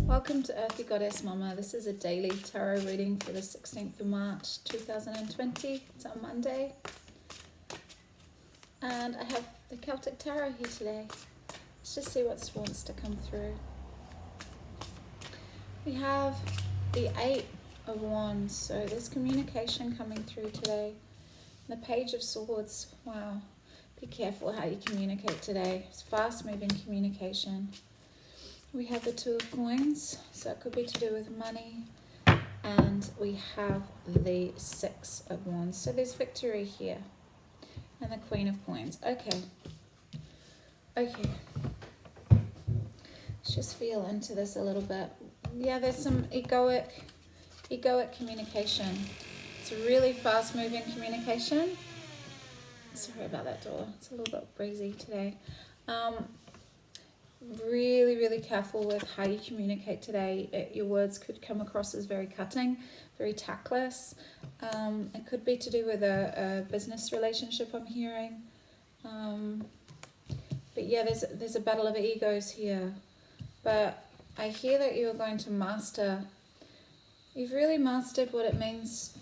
Welcome to Earthy Goddess Mama. This is a daily tarot reading for the 16th of March 2020. It's on Monday. And I have the Celtic Tarot here today. Let's just see what wants to come through. We have the 8 of Wands, so there's communication coming through today. And the Page of Swords, wow. Be careful how you communicate today. It's fast-moving communication. We have the 2 of Coins, so it could be to do with money. And we have the 6 of Wands. So there's victory here. And the Queen of Coins. Okay. Let's just feel into this a little bit. Yeah, there's some egoic communication. It's a really fast-moving communication. Sorry about that door. It's a little bit breezy today. Really careful with how you communicate today. Your words could come across as very cutting, very tactless. It could be to do with a business relationship, I'm hearing. But yeah, there's a battle of egos here. But I hear that you're going to master. You've really mastered what it means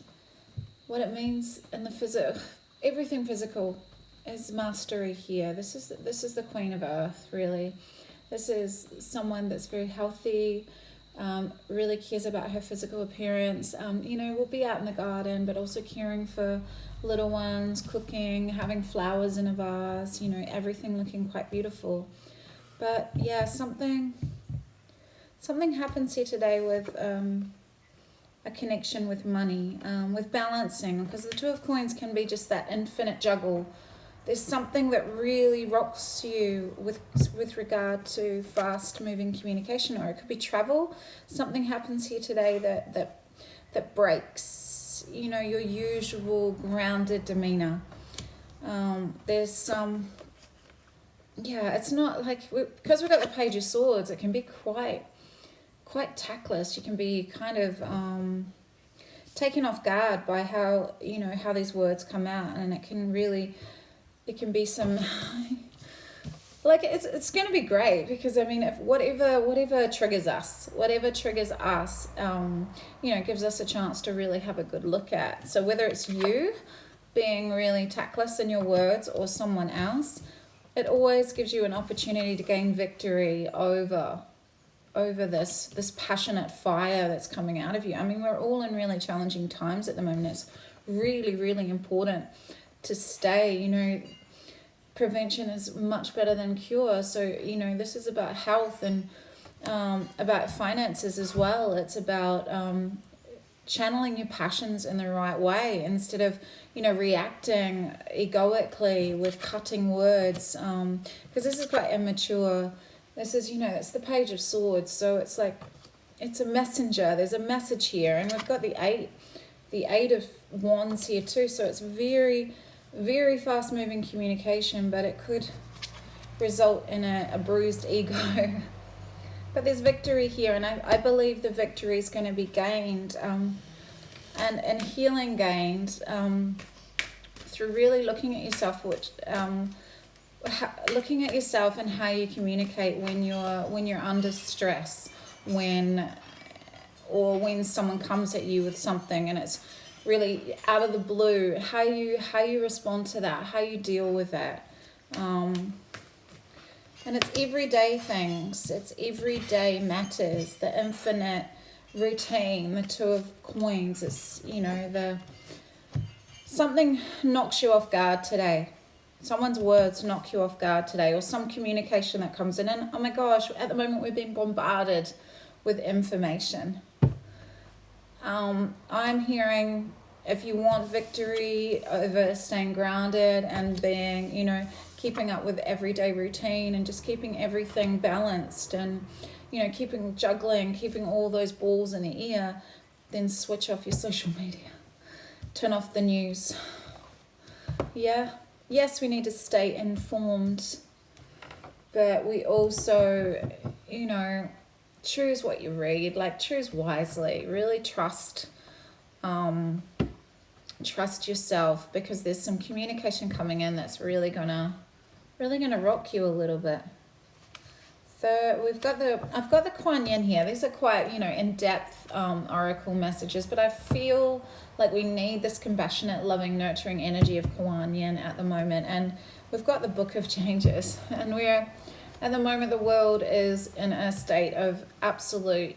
in the physical. Everything physical is mastery here. This is the Queen of Earth, really. This is someone that's very healthy, really cares about her physical appearance. Will be out in the garden, but also caring for little ones, cooking, having flowers in a vase, everything looking quite beautiful. But yeah, something happens here today with a connection with money, with balancing, because the 2 of Coins can be just that infinite juggle. There's something that really rocks you with regard to fast-moving communication, or it could be travel. Something happens here today that breaks, your usual grounded demeanor. There's some, it's not like, because we've got the Page of Swords, it can be quite tactless. You can be kind of taken off guard by how these words come out, and it can be some like it's going to be great, because if whatever triggers us gives us a chance to really have a good look at. So whether it's you being really tactless in your words or someone else, it always gives you an opportunity to gain victory over this passionate fire that's coming out of you. We're all in really challenging times at the moment. It's really important to stay, prevention is much better than cure. So, this is about health and about finances as well. It's about channeling your passions in the right way instead of, reacting egoically with cutting words. Because this is quite immature. This is, it's the Page of Swords. So it's like, it's a messenger. There's a message here. And we've got the 8 of Wands here too. So it's very fast-moving communication, but it could result in a bruised ego. But there's victory here, and I believe the victory is going to be gained and healing gained through really looking at yourself, looking at yourself and how you communicate when you're under stress, when someone comes at you with something and it's really out of the blue, how you respond to that, how you deal with that. And it's everyday things, it's everyday matters, the infinite routine, the 2 of Coins. It's, something knocks you off guard today. Someone's words knock you off guard today, or some communication that comes in. And oh my gosh, at the moment we're being bombarded with information. I'm hearing, if you want victory over staying grounded and being, keeping up with everyday routine and just keeping everything balanced and, keeping all those balls in the air, then switch off your social media. Turn off the news. Yeah. Yes, we need to stay informed, but we also, choose what you read, choose wisely, really trust yourself, because there's some communication coming in that's really gonna rock you a little bit. I've got the Kuan Yin here. These are quite, in-depth oracle messages, but I feel like we need this compassionate, loving, nurturing energy of Kuan Yin at the moment. And we've got the Book of Changes, and we're at the moment the world is in a state of absolute,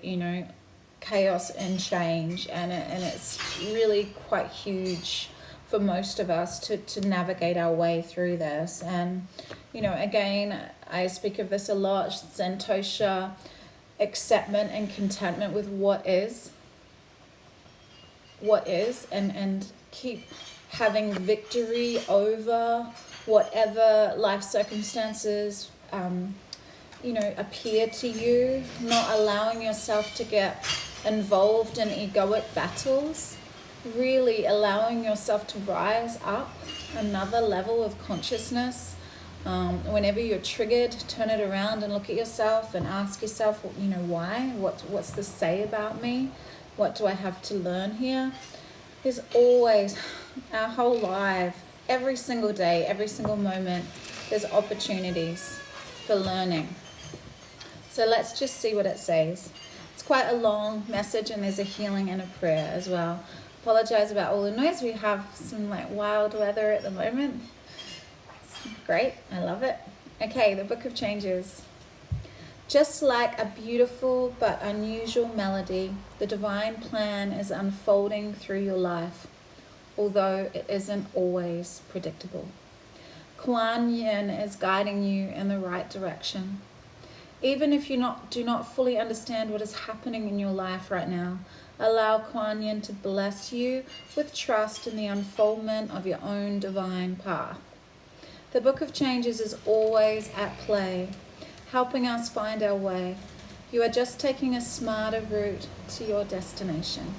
chaos and change, and it's really quite huge for most of us to navigate our way through this. And again, I speak of this a lot, Santosha, acceptance and contentment with what is, and keep having victory over whatever life circumstances appear to you, not allowing yourself to get involved in egoic battles, really allowing yourself to rise up another level of consciousness. Whenever you're triggered, turn it around and look at yourself and ask yourself, why? What's this say about me? What do I have to learn here? There's always, our whole life, every single day, every single moment, there's opportunities for learning. So let's just see what it says. It's quite a long message, and there's a healing and a prayer as well. Apologize about all the noise. We have some wild weather at the moment. It's great, I love it. Okay, the Book of Changes. Just like a beautiful but unusual melody, the divine plan is unfolding through your life, although it isn't always predictable. Kuan Yin is guiding you in the right direction. Even if you do not fully understand what is happening in your life right now, allow Kuan Yin to bless you with trust in the unfoldment of your own divine path. The Book of Changes is always at play, helping us find our way. You are just taking a smarter route to your destination.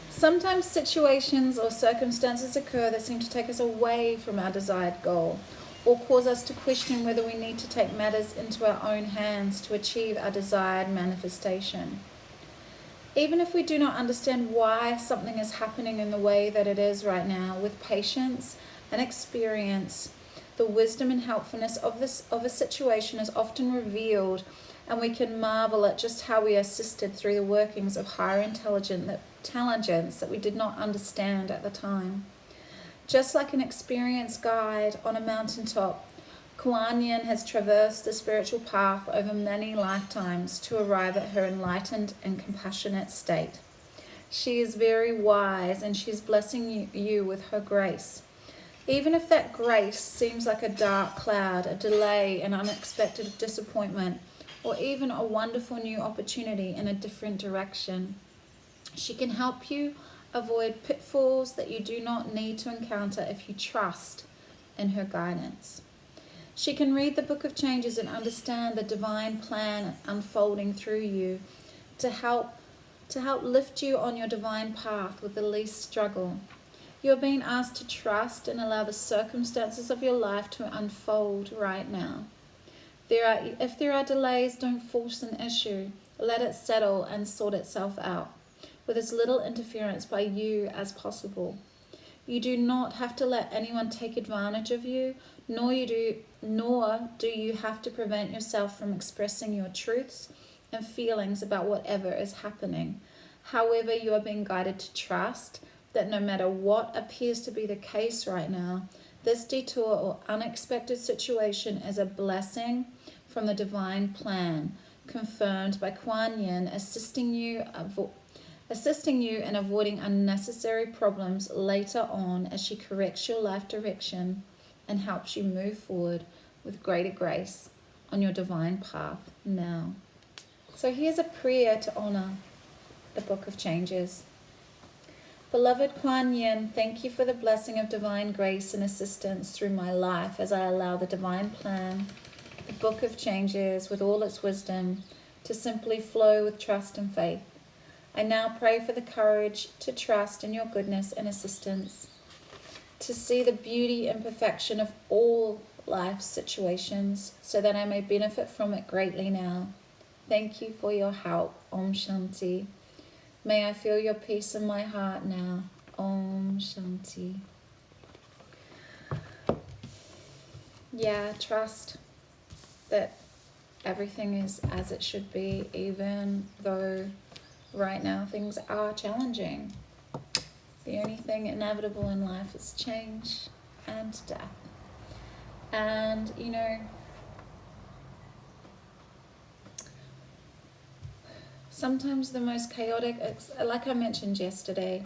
Sometimes situations or circumstances occur that seem to take us away from our desired goal, or cause us to question whether we need to take matters into our own hands to achieve our desired manifestation. Even if we do not understand why something is happening in the way that it is right now, with patience and experience, the wisdom and helpfulness of a situation is often revealed, and we can marvel at just how we are assisted through the workings of higher intelligence that we did not understand at the time. Just like an experienced guide on a mountaintop, Kuan Yin has traversed the spiritual path over many lifetimes to arrive at her enlightened and compassionate state. She is very wise, and she is blessing you with her grace. Even if that grace seems like a dark cloud, a delay, an unexpected disappointment, or even a wonderful new opportunity in a different direction, she can help you avoid pitfalls that you do not need to encounter if you trust in her guidance. She can read the Book of Changes and understand the divine plan unfolding through you to help lift you on your divine path with the least struggle. You are being asked to trust and allow the circumstances of your life to unfold right now. If there are delays, don't force an issue. Let it settle and sort itself out, with as little interference by you as possible. You do not have to let anyone take advantage of you, nor do you have to prevent yourself from expressing your truths and feelings about whatever is happening. However, you are being guided to trust that no matter what appears to be the case right now, this detour or unexpected situation is a blessing from the divine plan, confirmed by Kuan Yin, assisting you in avoiding unnecessary problems later on as she corrects your life direction and helps you move forward with greater grace on your divine path now. So here's a prayer to honor the Book of Changes. Beloved Kuan Yin, thank you for the blessing of divine grace and assistance through my life as I allow the divine plan, the Book of Changes with all its wisdom, to simply flow with trust and faith. I now pray for the courage to trust in your goodness and assistance, to see the beauty and perfection of all life's situations so that I may benefit from it greatly now. Thank you for your help. Om Shanti. May I feel your peace in my heart now. Om Shanti. Yeah, trust. that everything is as it should be, even though right now things are challenging. The only thing inevitable in life is change and death. And, you know, sometimes the most chaotic, like I mentioned yesterday,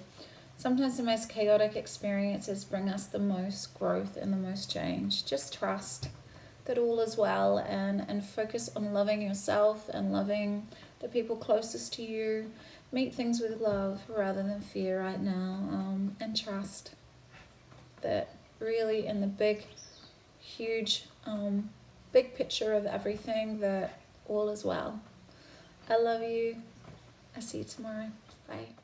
sometimes the most chaotic experiences bring us the most growth and the most change. Just trust that all is well, and focus on loving yourself and loving the people closest to you. Meet things with love rather than fear right now, and trust that really in the big, huge, big picture of everything, that all is well. I love you. I'll see you tomorrow. Bye.